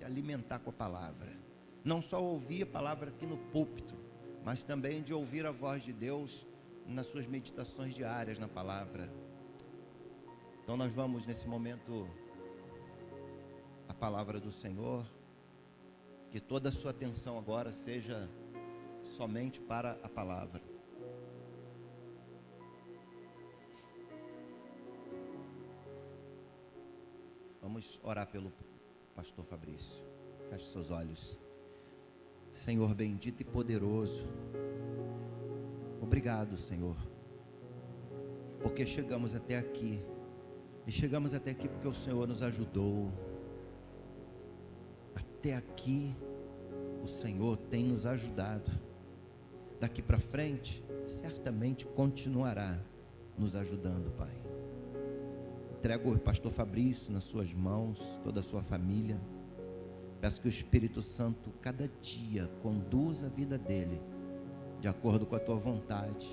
alimentar com a palavra. Não só ouvir a palavra aqui no púlpito, mas também de ouvir a voz de Deus nas suas meditações diárias na palavra. Então nós vamos nesse momento a palavra do Senhor, que toda a sua atenção agora seja somente para a palavra. Vamos orar pelo pastor Fabrício. Feche seus olhos. Senhor bendito e poderoso, obrigado, Senhor, porque chegamos até aqui. E chegamos até aqui porque o Senhor nos ajudou. Até aqui o Senhor tem nos ajudado. Daqui para frente, certamente continuará nos ajudando, Pai. Entrego o pastor Fabrício nas suas mãos, toda a sua família. Peço que o Espírito Santo, cada dia, conduza a vida dele de acordo com a tua vontade.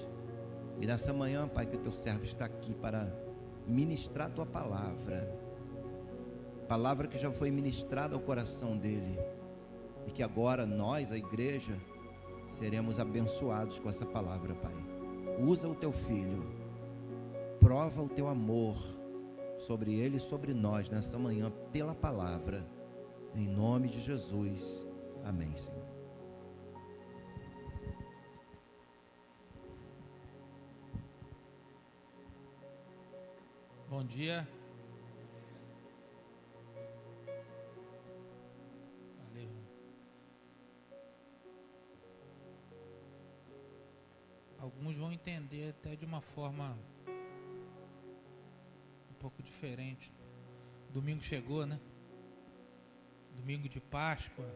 E nessa manhã, Pai, que o teu servo está aqui para ministrar a tua palavra. Palavra que já foi ministrada ao coração dele. E que agora nós, a igreja, seremos abençoados com essa palavra, Pai. Usa o teu filho. Prova o teu amor sobre ele e sobre nós nessa manhã pela palavra. Em nome de Jesus. Amém, Senhor. Bom dia. Valeu. Alguns vão entender até de uma forma um pouco diferente. Domingo chegou, né? Domingo de Páscoa.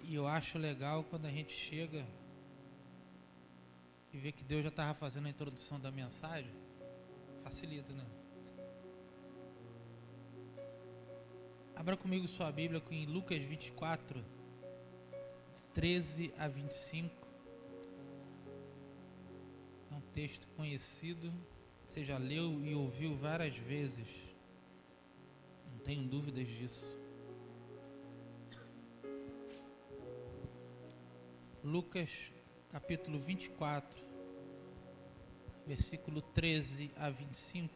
E eu acho legal quando a gente chega e vê que Deus já estava fazendo a introdução da mensagem. Facilita, né? Abra comigo sua Bíblia em Lucas 24, 13 a 25. É um texto conhecido, você já leu e ouviu várias vezes. Não tenho dúvidas disso. Lucas capítulo 24, versículo 13 a 25.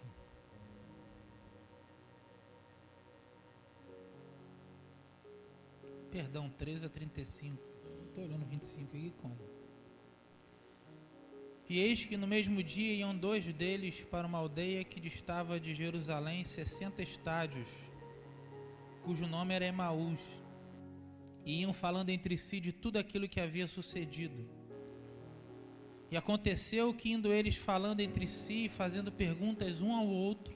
Perdão, 13 a 35. Estou olhando 25 aqui como? E eis que no mesmo dia iam dois deles para uma aldeia que distava de Jerusalém 60 estádios, cujo nome era Emaús, e iam falando entre si de tudo aquilo que havia sucedido. E aconteceu que, indo eles falando entre si, fazendo perguntas um ao outro,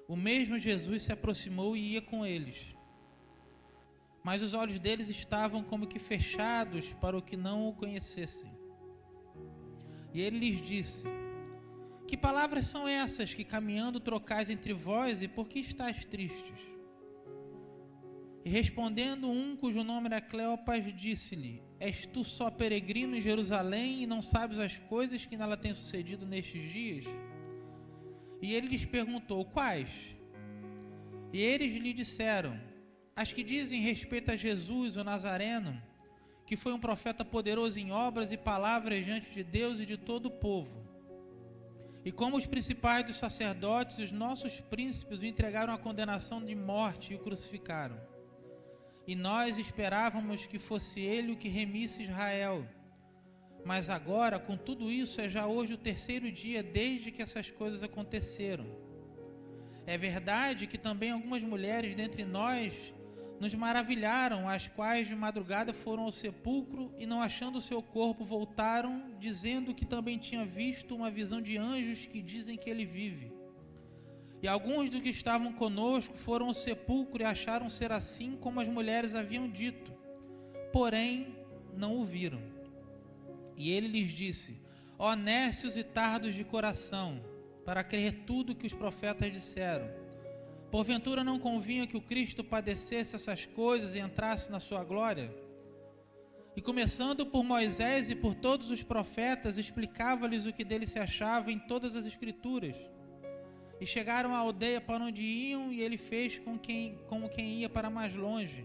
o mesmo Jesus se aproximou e ia com eles. Mas os olhos deles estavam como que fechados para o que não o conhecessem. E ele lhes disse: que palavras são essas que caminhando trocais entre vós, e por que estáis tristes? E respondendo um cujo nome era Cleopas, disse-lhe: és tu só peregrino em Jerusalém e não sabes as coisas que nela têm sucedido nestes dias? E ele lhes perguntou: quais? E eles lhe disseram: as que dizem respeito a Jesus, o Nazareno, que foi um profeta poderoso em obras e palavras diante de Deus e de todo o povo. E como os principais dos sacerdotes e os nossos príncipes o entregaram à condenação de morte e o crucificaram. E nós esperávamos que fosse ele o que remisse Israel. Mas agora, com tudo isso, é já hoje o terceiro dia desde que essas coisas aconteceram. É verdade que também algumas mulheres dentre nós nos maravilharam, as quais de madrugada foram ao sepulcro e, não achando o seu corpo, voltaram, dizendo que também tinha visto uma visão de anjos que dizem que ele vive. E alguns dos que estavam conosco foram ao sepulcro e acharam ser assim como as mulheres haviam dito, porém não o viram. E ele lhes disse: ó nércios e tardos de coração, para crer tudo que os profetas disseram. Porventura não convinha que o Cristo padecesse essas coisas e entrasse na sua glória? E começando por Moisés e por todos os profetas, explicava-lhes o que dele se achava em todas as Escrituras. E chegaram à aldeia para onde iam, e ele fez como quem ia para mais longe.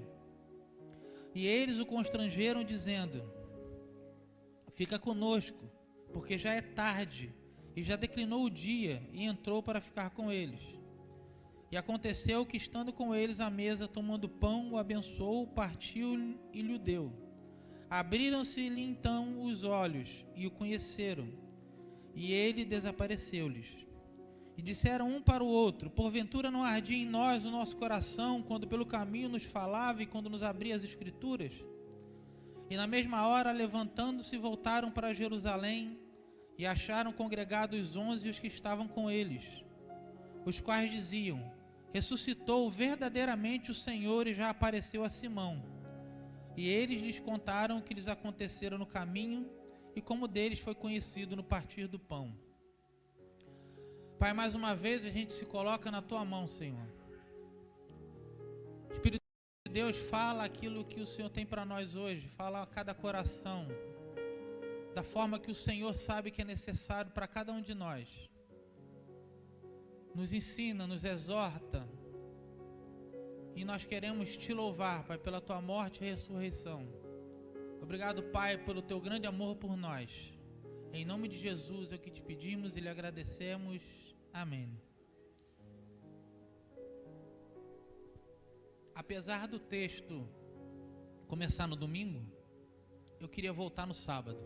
E eles o constrangeram, dizendo: fica conosco, porque já é tarde, e já declinou o dia, e entrou para ficar com eles. E aconteceu que, estando com eles à mesa, tomando pão, o abençoou, partiu e lhe deu. Abriram-se-lhe então os olhos, e o conheceram, e ele desapareceu-lhes. E disseram um para o outro: porventura não ardia em nós o nosso coração, quando pelo caminho nos falava e quando nos abria as Escrituras? E na mesma hora, levantando-se, voltaram para Jerusalém, e acharam congregados os 11 os que estavam com eles, os quais diziam: ressuscitou verdadeiramente o Senhor e já apareceu a Simão. E eles lhes contaram o que lhes acontecera no caminho, e como deles foi conhecido no partir do pão. Pai, mais uma vez a gente se coloca na Tua mão, Senhor. Espírito de Deus, fala aquilo que o Senhor tem para nós hoje. Fala a cada coração, da forma que o Senhor sabe que é necessário para cada um de nós. Nos ensina, nos exorta. E nós queremos Te louvar, Pai, pela Tua morte e ressurreição. Obrigado, Pai, pelo Teu grande amor por nós. Em nome de Jesus é o que Te pedimos e lhe agradecemos. Amém. Apesar do texto começar no domingo, eu queria voltar no sábado.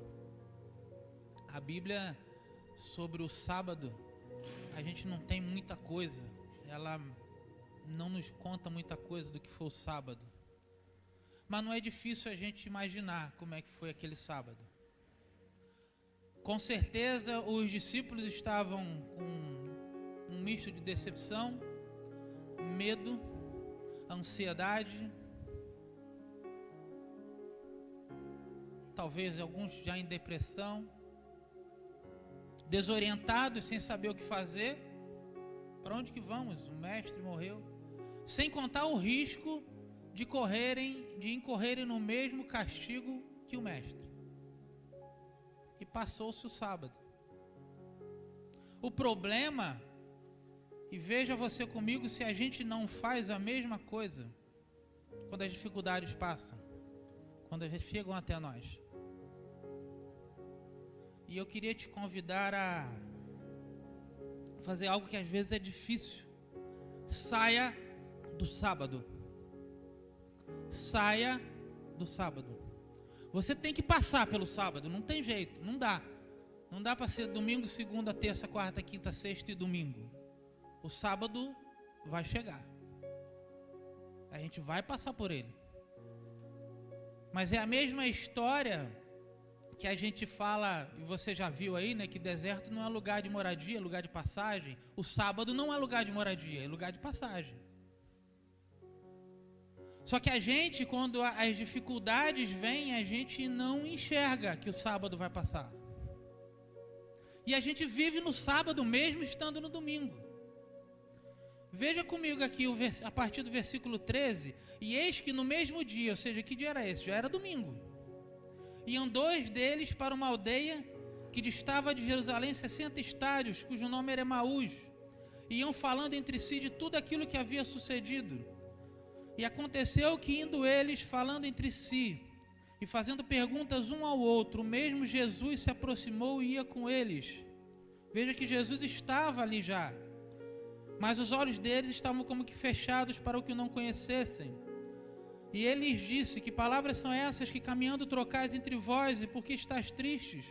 A Bíblia, sobre o sábado, a gente não tem muita coisa. Ela não nos conta muita coisa do que foi o sábado. Mas não é difícil a gente imaginar como é que foi aquele sábado. Com certeza os discípulos estavam com um misto de decepção, medo, ansiedade, talvez alguns já em depressão, desorientados, sem saber o que fazer. Para onde que vamos? O mestre morreu. Sem contar o risco de incorrerem no mesmo castigo que o mestre. E passou-se o sábado. O problema, e veja você comigo se a gente não faz a mesma coisa quando as dificuldades passam, quando elas chegam até nós. E eu queria te convidar a fazer algo que às vezes é difícil. Saia do sábado. Saia do sábado. Você tem que passar pelo sábado, não tem jeito, não dá. Não dá para ser domingo, segunda, terça, quarta, quinta, sexta e domingo. O sábado vai chegar. A gente vai passar por ele. Mas é a mesma história que a gente fala, e você já viu aí, né, que deserto não é lugar de moradia, é lugar de passagem. O sábado não é lugar de moradia, é lugar de passagem. Só que a gente, quando as dificuldades vêm, a gente não enxerga que o sábado vai passar. E a gente vive no sábado mesmo estando no domingo. Veja comigo aqui a partir do versículo 13. E eis que no mesmo dia, ou seja, que dia era esse? Já era domingo. Iam 2 deles para uma aldeia que distava de Jerusalém 60 estádios, cujo nome era Emaús. Iam falando entre si de tudo aquilo que havia sucedido. E aconteceu que, indo eles falando entre si e fazendo perguntas um ao outro, o mesmo Jesus se aproximou e ia com eles. Veja que Jesus estava ali já, mas os olhos deles estavam como que fechados para o que não conhecessem. E ele lhes disse: que palavras são essas que caminhando trocais entre vós, e por que estás tristes?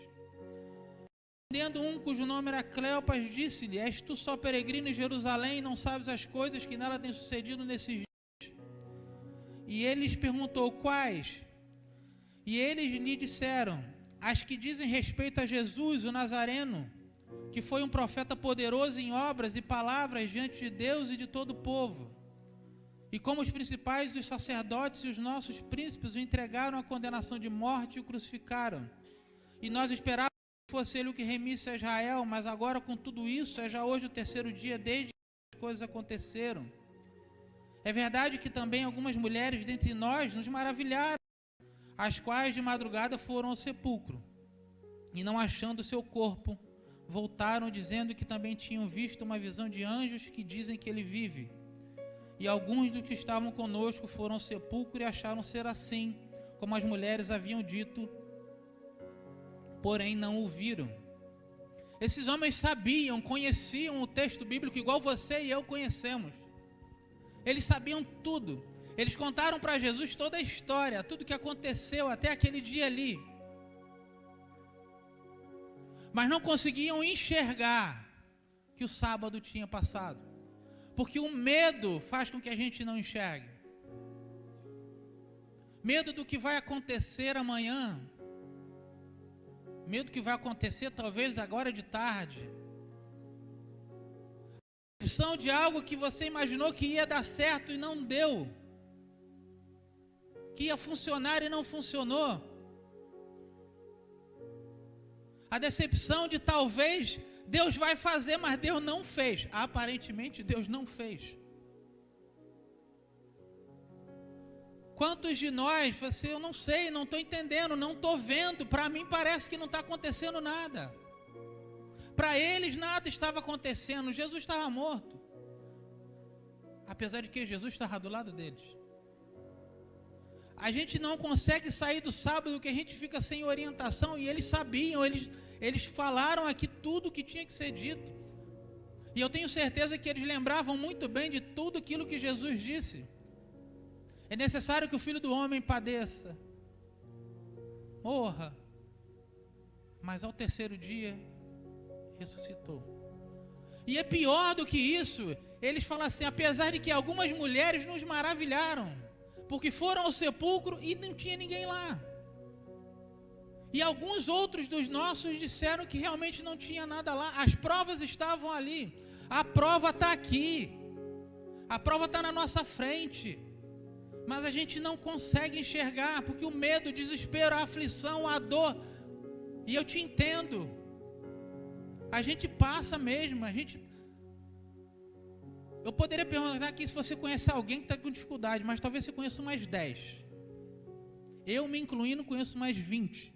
Respondendo um cujo nome era Cleopas, disse-lhe: és tu só peregrino em Jerusalém e não sabes as coisas que nela têm sucedido nesses dias? E ele lhes perguntou: quais? E eles lhe disseram: as que dizem respeito a Jesus, o Nazareno, que foi um profeta poderoso em obras e palavras diante de Deus e de todo o povo. E como os principais dos sacerdotes e os nossos príncipes o entregaram à condenação de morte e o crucificaram. E nós esperávamos que fosse ele o que remisse a Israel, mas agora com tudo isso é já hoje o 3º dia desde que as coisas aconteceram. É verdade que também algumas mulheres dentre nós nos maravilharam, as quais de madrugada foram ao sepulcro, e não achando o seu corpo, voltaram dizendo que também tinham visto uma visão de anjos que dizem que ele vive. E alguns dos que estavam conosco foram ao sepulcro e acharam ser assim, como as mulheres haviam dito, porém não o viram. Esses homens sabiam, conheciam o texto bíblico igual você e eu conhecemos. Eles sabiam tudo. Eles contaram para Jesus toda a história, tudo que aconteceu até aquele dia ali. Mas não conseguiam enxergar que o sábado tinha passado. Porque o medo faz com que a gente não enxergue. Medo do que vai acontecer amanhã. Medo que vai acontecer talvez agora de tarde. Decepção de algo que você imaginou que ia dar certo e não deu. Que ia funcionar e não funcionou. A decepção de talvez Deus vai fazer, mas Deus não fez. Aparentemente Deus não fez. Quantos de nós, eu não sei, não estou entendendo, não estou vendo, para mim parece que não está acontecendo nada. Para eles nada estava acontecendo, Jesus estava morto. Apesar de que Jesus estava do lado deles. A gente não consegue sair do sábado que a gente fica sem orientação, e eles sabiam, eles falaram aqui tudo o que tinha que ser dito. E eu tenho certeza que eles lembravam muito bem de tudo aquilo que Jesus disse. É necessário que o Filho do Homem padeça, morra, mas ao terceiro dia ressuscitou. E é pior do que isso, eles falam assim, apesar de que algumas mulheres nos maravilharam, porque foram ao sepulcro e não tinha ninguém lá. E alguns outros dos nossos disseram que realmente não tinha nada lá. As provas estavam ali. A prova está aqui. A prova está na nossa frente. Mas a gente não consegue enxergar, porque o medo, o desespero, a aflição, a dor. E eu te entendo. A gente passa mesmo, Eu poderia perguntar aqui se você conhece alguém que está com dificuldade, mas talvez você conheça mais 10. Eu, me incluindo, conheço mais 20.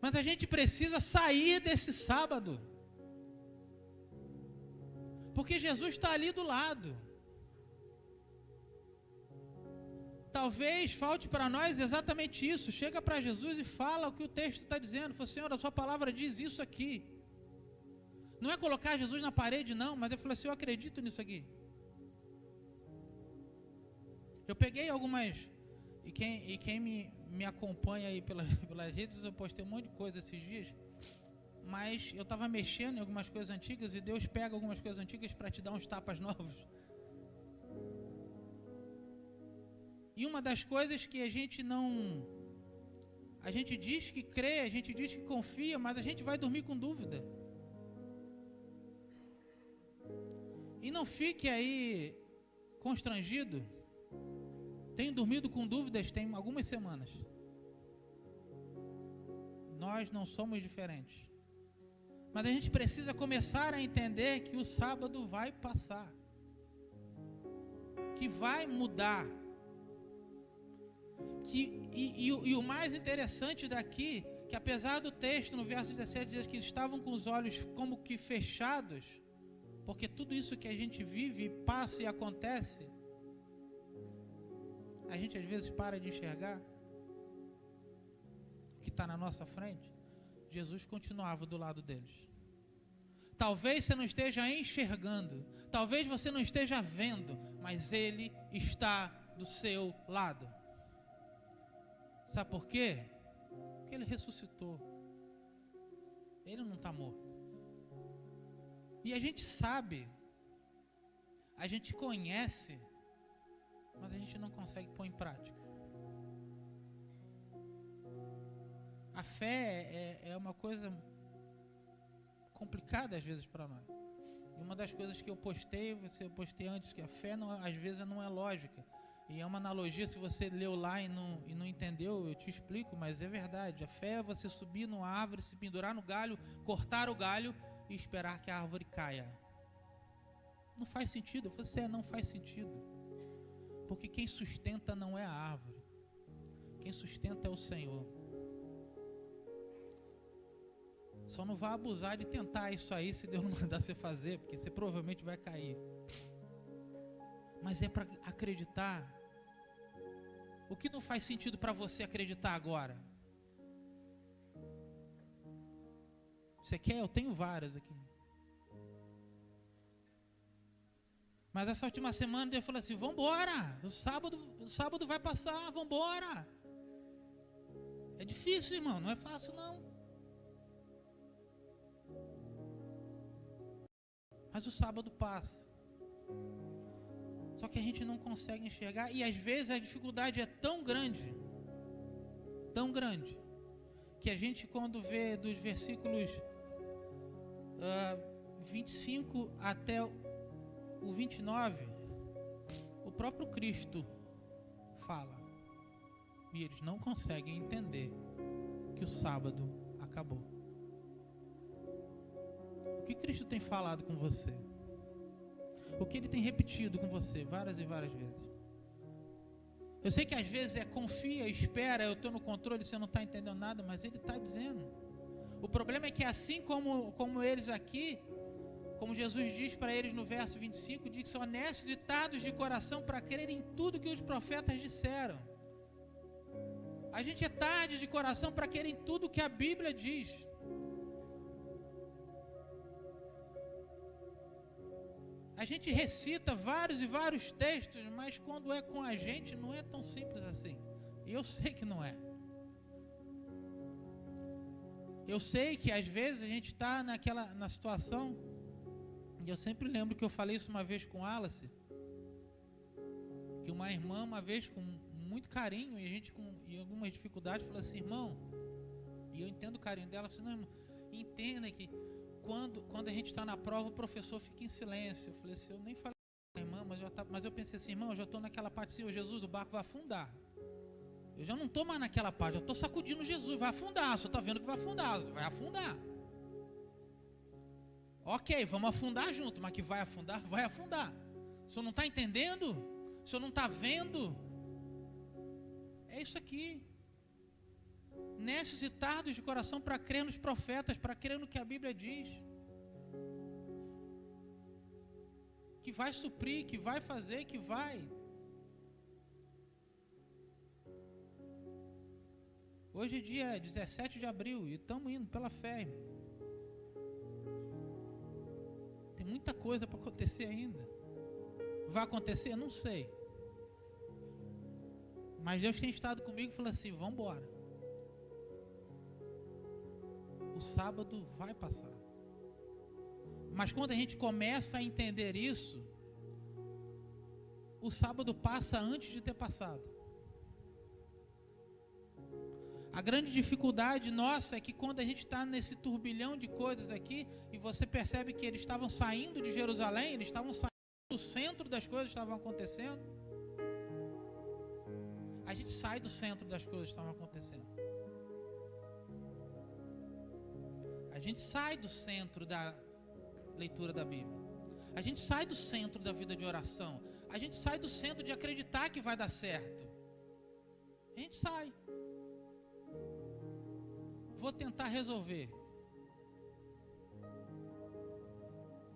Mas a gente precisa sair desse sábado. Porque Jesus está ali do lado. Talvez falte para nós exatamente isso. Chega para Jesus e fala o que o texto está dizendo. Fala, Senhor, a sua palavra diz isso aqui. Não é colocar Jesus na parede, não, mas eu falei assim, eu acredito nisso aqui. Eu peguei algumas, e quem me acompanha aí pelas redes, eu postei um monte de coisa esses dias, mas eu estava mexendo em algumas coisas antigas, e Deus pega algumas coisas antigas para te dar uns tapas novos. E uma das coisas que a gente diz que crê, a gente diz que confia, mas a gente vai dormir com dúvida. E não fique aí constrangido. Tenho dormido com dúvidas tem algumas semanas. Nós não somos diferentes. Mas a gente precisa começar a entender que o sábado vai passar. Que vai mudar. E o mais interessante daqui, que apesar do texto no verso 17 diz que estavam com os olhos como que fechados, porque tudo isso que a gente vive, passa e acontece, a gente às vezes para de enxergar o que está na nossa frente. Jesus continuava do lado deles. Talvez você não esteja enxergando, talvez você não esteja vendo, mas Ele está do seu lado. Sabe por quê? Porque Ele ressuscitou. Ele não está morto. E a gente sabe, a gente conhece, mas a gente não consegue pôr em prática. A fé é uma coisa complicada às vezes para nós. E uma das coisas que eu postei antes, que a fé às vezes não é lógica. E é uma analogia, se você leu lá e não entendeu, eu te explico, mas é verdade. A fé é você subir numa árvore, se pendurar no galho, cortar o galho e esperar que a árvore caia. Não faz sentido. Eu falei, não faz sentido. Porque quem sustenta não é a árvore. Quem sustenta é o Senhor. Só não vá abusar de tentar isso aí se Deus não mandar você fazer, porque você provavelmente vai cair. Mas é para acreditar. O que não faz sentido para você acreditar agora? Você quer? Eu tenho várias aqui. Mas essa última semana Deus falou assim: vambora, o sábado vai passar, vambora. É difícil, irmão, não é fácil não. Mas o sábado passa. Só que a gente não consegue enxergar. E às vezes a dificuldade é tão grande, que a gente, quando vê dos versículos 25 até o 29, o próprio Cristo fala. E eles não conseguem entender que o sábado acabou. O que Cristo tem falado com você? O que Ele tem repetido com você várias e várias vezes? Eu sei que às vezes confia, espera, eu estou no controle, você não está entendendo nada, mas Ele está dizendo. O problema é que assim como eles aqui, como Jesus diz para eles no verso 25, diz que são honestos e tardos de coração para crerem em tudo que os profetas disseram. A gente é tarde de coração para crer em tudo que a Bíblia diz. A gente recita vários e vários textos, mas quando é com a gente não é tão simples assim. E eu sei que não é. Eu sei que às vezes a gente está na situação, e eu sempre lembro que eu falei isso uma vez com Alice, que uma irmã uma vez com muito carinho, e a gente com algumas dificuldades falou assim: irmão, e eu entendo o carinho dela, falou assim: não, irmão, entenda que quando a gente está na prova, o professor fica em silêncio. Eu falei assim: eu nem falei com a irmã, mas eu pensei assim: irmão, eu já estou naquela parte assim, Jesus, o barco vai afundar. Eu já não estou mais naquela parte, eu estou sacudindo Jesus, vai afundar, só está vendo que vai afundar. Ok, vamos afundar junto, mas que vai afundar, vai afundar. O senhor não está entendendo? O senhor não está vendo? É isso aqui. Nécios e tardos de coração para crer nos profetas, para crer no que a Bíblia diz. Que vai suprir, que vai fazer, que vai. Hoje é dia 17 de abril e estamos indo pela fé. Tem muita coisa para acontecer ainda. Vai acontecer? Não sei. Mas Deus tem estado comigo e falou assim: vamos embora. O sábado vai passar. Mas quando a gente começa a entender isso, o sábado passa antes de ter passado. A grande dificuldade nossa é que quando a gente está nesse turbilhão de coisas aqui, e você percebe que eles estavam saindo de Jerusalém, eles estavam saindo do centro das coisas que estavam acontecendo. A gente sai do centro das coisas que estavam acontecendo. A gente sai do centro da leitura da Bíblia. A gente sai do centro da vida de oração. A gente sai do centro de acreditar que vai dar certo. A gente sai. Vou tentar resolver.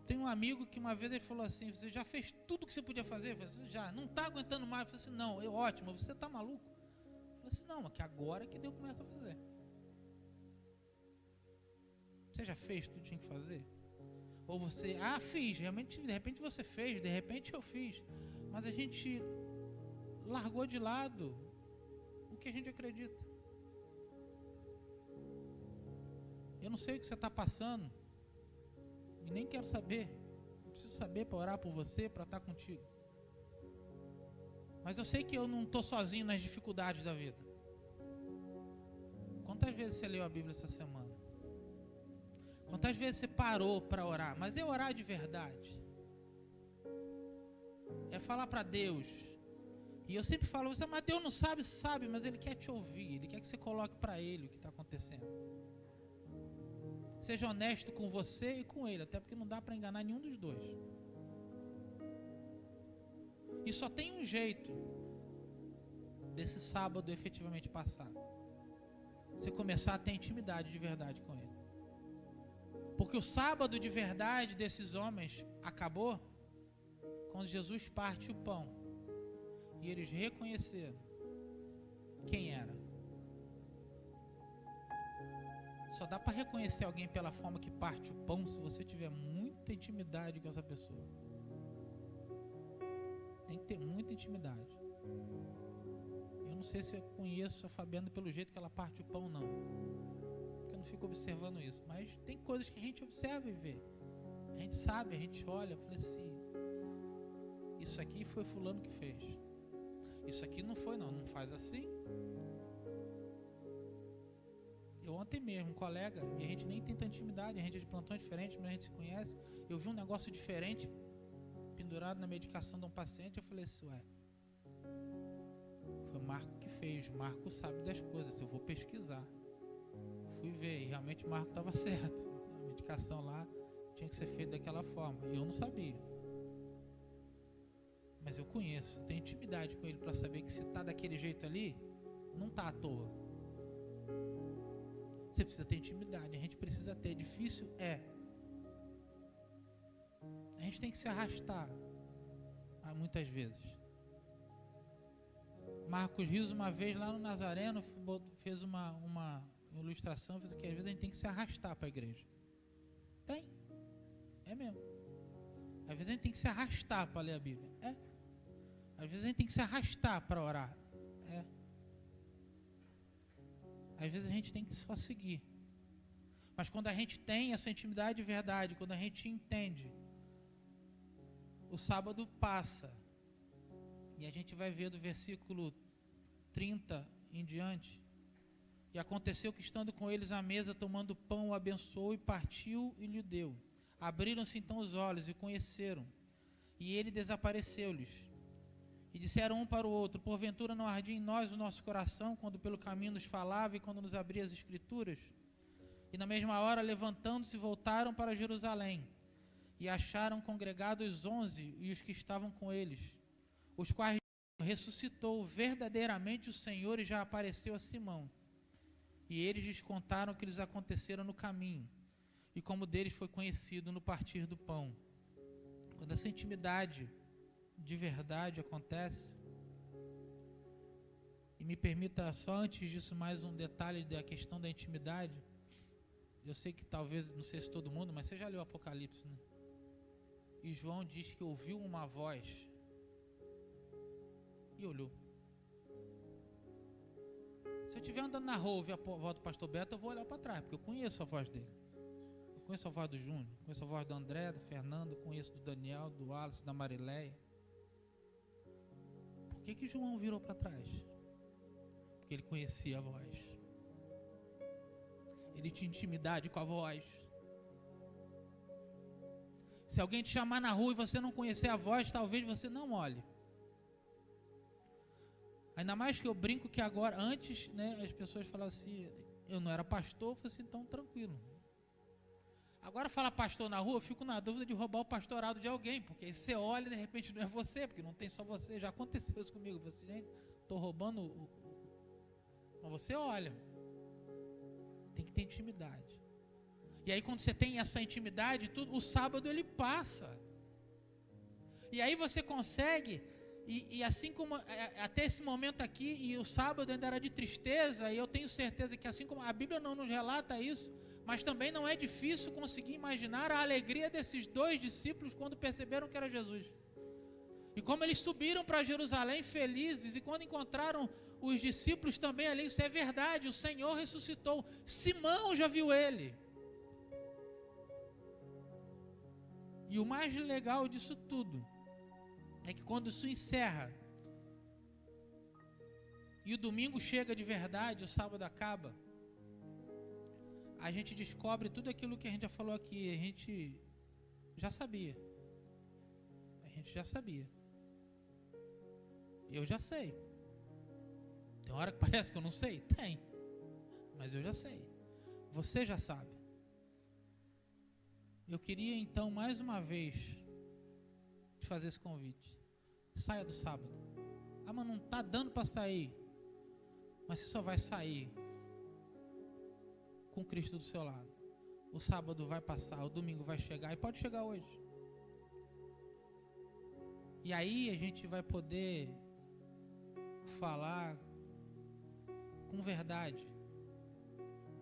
Tem um amigo que uma vez ele falou assim: você já fez tudo que você podia fazer? Eu falei assim: já, não está aguentando mais. Eu falei assim: não, ótimo, você está maluco? Eu falei assim: não, mas que agora que Deus começa a fazer. Você já fez tudo que tinha que fazer? Ou você, fiz, realmente, de repente você fez, de repente eu fiz. Mas a gente largou de lado o que a gente acredita. Eu não sei o que você está passando. E nem quero saber. Não preciso saber para orar por você, para estar contigo. Mas eu sei que eu não estou sozinho nas dificuldades da vida. Quantas vezes você leu a Bíblia essa semana? Quantas vezes você parou para orar? Mas é orar de verdade. É falar para Deus. E eu sempre falo: mas Deus não sabe, mas Ele quer te ouvir. Ele quer que você coloque para Ele o que está acontecendo. Seja honesto com você e com Ele, até porque não dá para enganar nenhum dos dois. E só tem um jeito desse sábado efetivamente passar: você começar a ter intimidade de verdade com Ele. Porque o sábado de verdade desses homens acabou quando Jesus parte o pão e eles reconheceram quem era. Só dá para reconhecer alguém pela forma que parte o pão se você tiver muita intimidade com essa pessoa. Tem que ter muita intimidade. Eu não sei se eu conheço a Fabiana pelo jeito que ela parte o pão, não. Porque eu não fico observando isso. Mas tem coisas que a gente observa e vê. A gente sabe, a gente olha, fala assim, isso aqui foi fulano que fez. Isso aqui não foi, não faz assim. Eu ontem mesmo, um colega, e a gente nem tem tanta intimidade, a gente é de plantão diferente, mas a gente se conhece. Eu vi um negócio diferente pendurado na medicação de um paciente. Eu falei assim, ué, foi o Marco que fez. O Marco sabe das coisas, eu vou pesquisar. Fui ver e realmente o Marco estava certo. A medicação lá tinha que ser feita daquela forma. Eu não sabia. Mas eu conheço, tenho intimidade com ele para saber que se está daquele jeito ali, não está à toa. Você precisa ter intimidade, a gente precisa ter. Difícil é. A gente tem que se arrastar muitas vezes. Marcos Rios uma vez lá no Nazareno fez uma ilustração, fez que às vezes a gente tem que se arrastar para a igreja. Tem. É mesmo. Às vezes a gente tem que se arrastar para ler a Bíblia. É. Às vezes a gente tem que se arrastar para orar. É. Às vezes a gente tem que só seguir. Mas quando a gente tem essa intimidade de verdade, quando a gente entende, o sábado passa. E a gente vai ver do versículo 30 em diante. E aconteceu que, estando com eles à mesa, tomando pão, o abençoou e partiu e lhe deu. Abriram-se então os olhos e conheceram. E ele desapareceu-lhes. E disseram um para o outro, porventura não ardia em nós o nosso coração, quando pelo caminho nos falava e quando nos abria as Escrituras? E na mesma hora, levantando-se, voltaram para Jerusalém. E acharam congregados os 11 e os que estavam com eles, os quais ressuscitou verdadeiramente o Senhor e já apareceu a Simão. E eles lhes contaram o que lhes aconteceram no caminho, e como deles foi conhecido no partir do pão. Quando essa intimidade de verdade acontece, e me permita só antes disso mais um detalhe da questão da intimidade. Eu sei que talvez, não sei se todo mundo, mas você já leu o Apocalipse, né? E João diz que ouviu uma voz e olhou. Se eu estiver andando na rua e ouvir a voz do pastor Beto, eu vou olhar para trás, porque eu conheço a voz dele. Eu conheço a voz do Júnior, conheço a voz do André, do Fernando, conheço do Daniel, do Wallace, da Marileia. Por que João virou para trás? Porque ele conhecia a voz. Ele tinha intimidade com a voz. Se alguém te chamar na rua e você não conhecer a voz, talvez você não olhe. Ainda mais que eu brinco que agora, antes, né, as pessoas falam assim, eu não era pastor, eu falei assim, então tranquilo. Agora fala pastor na rua, eu fico na dúvida de roubar o pastorado de alguém, porque aí você olha e de repente não é você, porque não tem só você. Já aconteceu isso comigo. Eu falei assim, gente, estou roubando mas você olha. Tem que ter intimidade. E aí quando você tem essa intimidade, tudo, o sábado ele passa. E aí você consegue, e assim como até esse momento aqui, e o sábado ainda era de tristeza, e eu tenho certeza que assim como a Bíblia não nos relata isso, mas também não é difícil conseguir imaginar a alegria desses 2 discípulos quando perceberam que era Jesus. E como eles subiram para Jerusalém felizes, e quando encontraram os discípulos também ali, isso é verdade, o Senhor ressuscitou. Simão já viu ele. E o mais legal disso tudo é que quando isso encerra e o domingo chega de verdade, o sábado acaba, a gente descobre tudo aquilo que a gente já falou aqui, a gente já sabia. A gente já sabia. Eu já sei. Tem hora que parece que eu não sei? Tem. Mas eu já sei. Você já sabe. Eu queria então mais uma vez te fazer esse convite. Saia do sábado. Ah, mas não está dando para sair. Mas você só vai sair com Cristo do seu lado. o sábado vai passar, o domingo vai chegar, e pode chegar hoje. E aí a gente vai poder falar com verdade.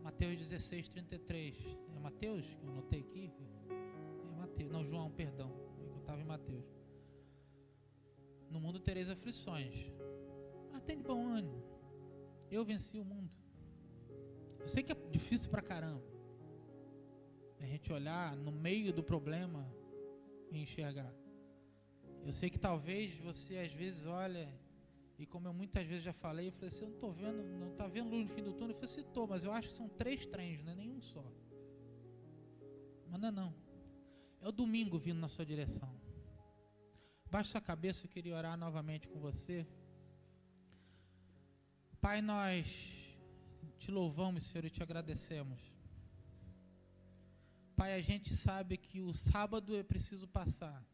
Mateus 16, 33. É Mateus que eu anotei aqui? É Mateus. Não, João, perdão. Eu estava em Mateus. No mundo tereis aflições. Mas tem de bom ânimo. Eu venci o mundo. Eu sei que é difícil pra caramba a gente olhar no meio do problema e enxergar. Eu sei que talvez você às vezes olha, e como eu muitas vezes já falei, eu falei assim, eu não estou vendo, não está vendo luz no fim do túnel. Eu falei assim, estou, mas eu acho que são 3 trens, não é nenhum só. Mas não é não. É o domingo vindo na sua direção. Baixe sua cabeça, eu queria orar novamente com você. Pai, nós te louvamos, Senhor, e te agradecemos. Pai, a gente sabe que o sábado é preciso passar.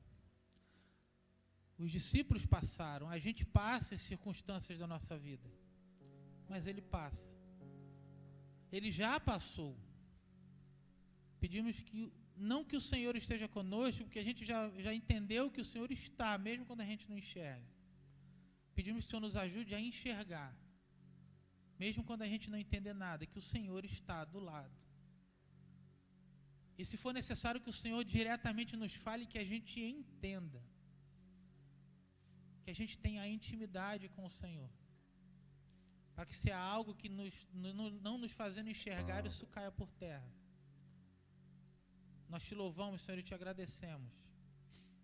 Os discípulos passaram, a gente passa as circunstâncias da nossa vida, mas Ele passa. Ele já passou. Pedimos que, não que o Senhor esteja conosco, porque a gente já entendeu que o Senhor está, mesmo quando a gente não enxerga. Pedimos que o Senhor nos ajude a enxergar, mesmo quando a gente não entender nada, que o Senhor está do lado. E se for necessário que o Senhor diretamente nos fale, que a gente entenda. Que a gente tenha a intimidade com o Senhor. Para que se há algo que não nos fazendo enxergar, isso caia por terra. Nós te louvamos, Senhor, e te agradecemos.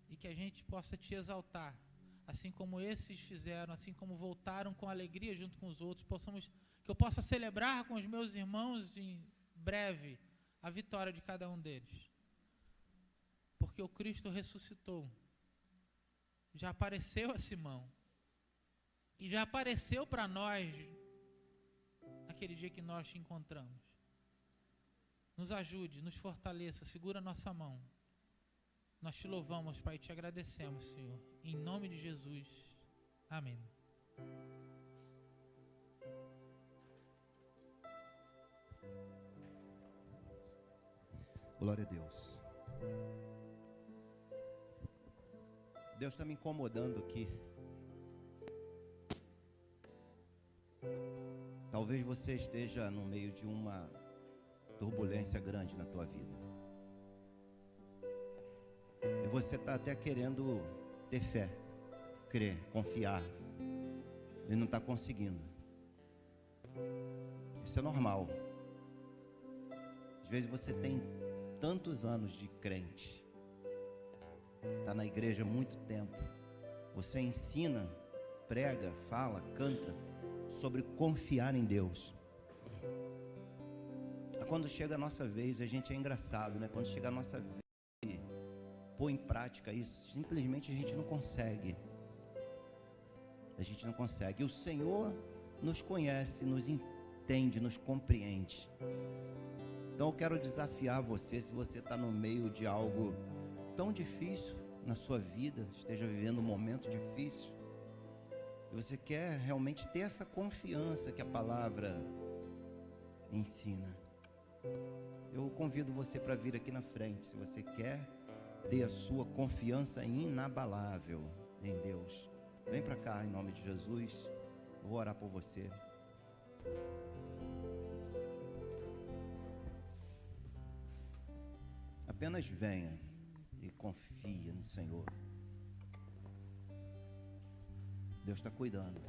E que a gente possa te exaltar. Assim como esses fizeram, assim como voltaram com alegria junto com os outros. Que eu possa celebrar com os meus irmãos em breve a vitória de cada um deles. Porque o Cristo ressuscitou. Já apareceu a Simão. E já apareceu para nós naquele dia que nós te encontramos. Nos ajude, nos fortaleça, segura a nossa mão. Nós te louvamos, Pai, e te agradecemos, Senhor. Em nome de Jesus. Amém. Glória a Deus. Deus está me incomodando aqui. Talvez você esteja no meio de uma turbulência grande na tua vida. E você está até querendo ter fé, crer, confiar. E não está conseguindo. Isso é normal. Às vezes você tem tantos anos de crente. Está na igreja há muito tempo. Você ensina, prega, fala, canta sobre confiar em Deus. Quando chega a nossa vez, a gente é engraçado, né? Quando chega a nossa vez de pôr em prática isso, simplesmente a gente não consegue. A gente não consegue. E o Senhor nos conhece, nos entende, nos compreende. Então eu quero desafiar você, se você está no meio de algo tão difícil na sua vida, esteja vivendo um momento difícil, e você quer realmente ter essa confiança que a palavra ensina, eu convido você para vir aqui na frente, se você quer ter a sua confiança inabalável em Deus. Vem para cá em nome de Jesus, eu vou orar por você. Apenas venha e confia no Senhor. Deus está cuidando.